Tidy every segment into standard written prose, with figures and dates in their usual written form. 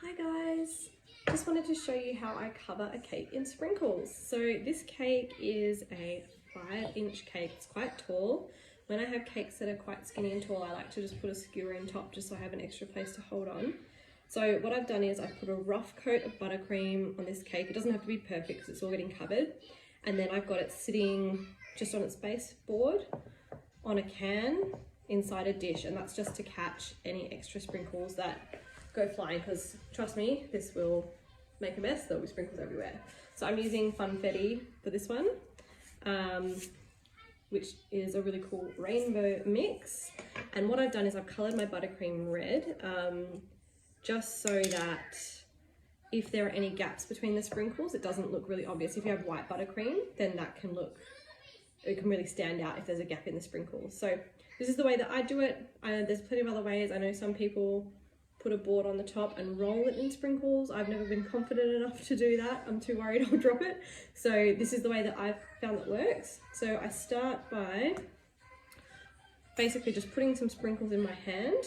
Hi guys, just wanted to show you how I cover a cake in sprinkles. So this cake is a 5-inch cake, it's quite tall. When I have cakes that are quite skinny and tall, I like to just put a skewer in top just so I have an extra place to hold on. So what I've done is I've put a rough coat of buttercream on this cake. It doesn't have to be perfect because it's all getting covered. And then I've got it sitting just on its baseboard on a can inside a dish, and that's just to catch any extra sprinkles that go flying, because trust me, this will make a mess. There'll be sprinkles everywhere. So I'm using Funfetti for this one, which is a really cool rainbow mix. And what I've done is I've coloured my buttercream red, just so that if there are any gaps between the sprinkles, it doesn't look really obvious. If you have white buttercream, then that can look, it can really stand out if there's a gap in the sprinkles. So this is the way that I do it. There's plenty of other ways. I know some people put a board on the top and roll it in sprinkles. I've never been confident enough to do that. I'm too worried I'll drop it. So this is the way that I've found that works. So I start by basically just putting some sprinkles in my hand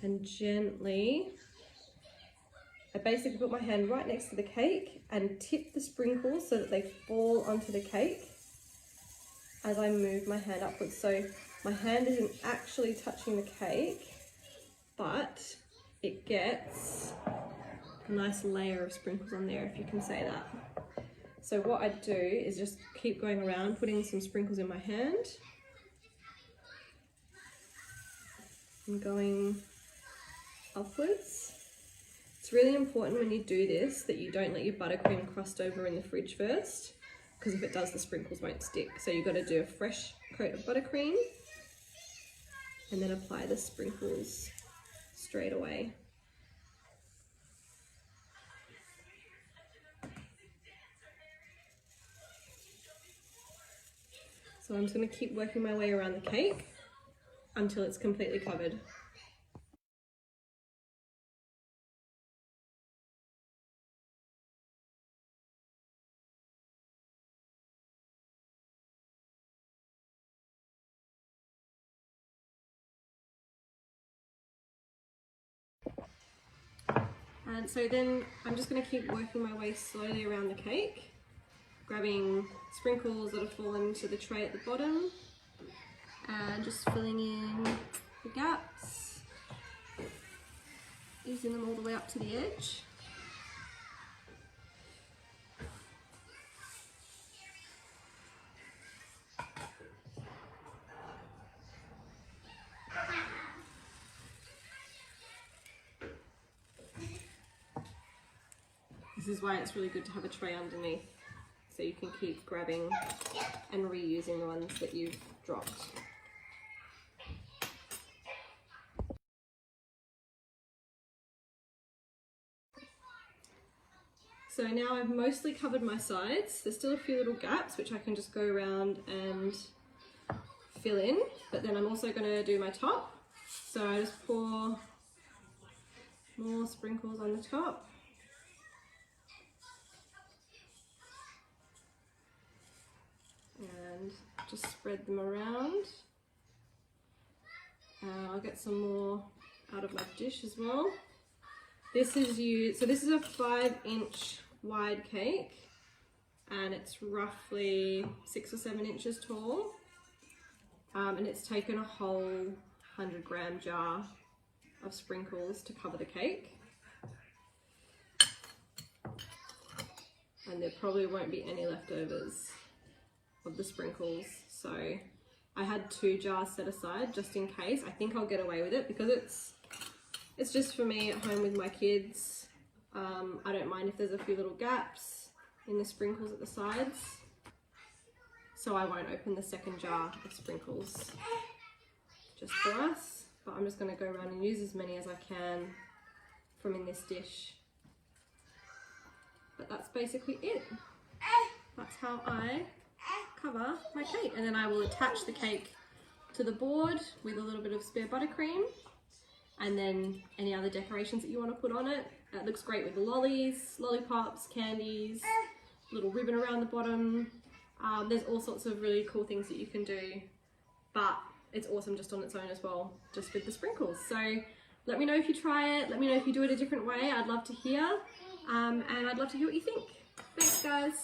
and gently, I basically put my hand right next to the cake and tip the sprinkles so that they fall onto the cake as I move my hand upwards. So my hand isn't actually touching the cake, but it gets a nice layer of sprinkles on there, if you can say that. So what I do is just keep going around, putting some sprinkles in my hand and going upwards. It's really important when you do this that you don't let your buttercream crust over in the fridge first, because if it does, the sprinkles won't stick. So you've got to do a fresh coat of buttercream and then apply the sprinkles straight away. So I'm just going to keep working my way around the cake until it's completely covered. And so then I'm just going to keep working my way slowly around the cake, grabbing sprinkles that have fallen into the tray at the bottom and just filling in the gaps, using them all the way up to the edge. This is why it's really good to have a tray underneath, so you can keep grabbing and reusing the ones that you've dropped. So now I've mostly covered my sides. There's still a few little gaps which I can just go around and fill in, but then I'm also going to do my top. So I just pour more sprinkles on the top. And just spread them around. I'll get some more out of my dish as well. This is so this is a 5-inch wide cake, and it's roughly 6 or 7 inches tall. And it's taken a whole 100-gram jar of sprinkles to cover the cake. And there probably won't be any leftovers of the sprinkles, so I had 2 jars set aside just in case. I think I'll get away with it because it's just for me at home with my kids. I don't mind if there's a few little gaps in the sprinkles at the sides, so I won't open the second jar of sprinkles just for us, but I'm just going to go around and use as many as I can from in this dish. But that's basically it. That's how I cover my cake, and then I will attach the cake to the board with a little bit of spare buttercream and then any other decorations that you want to put on it. It looks great with lollies, lollipops, candies, little ribbon around the bottom. There's all sorts of really cool things that you can do, but it's awesome just on its own as well, just with the sprinkles. So Let me know if you try it. Let me know if you do it a different way. I'd love to hear. And I'd love to hear what you think. Thanks, guys.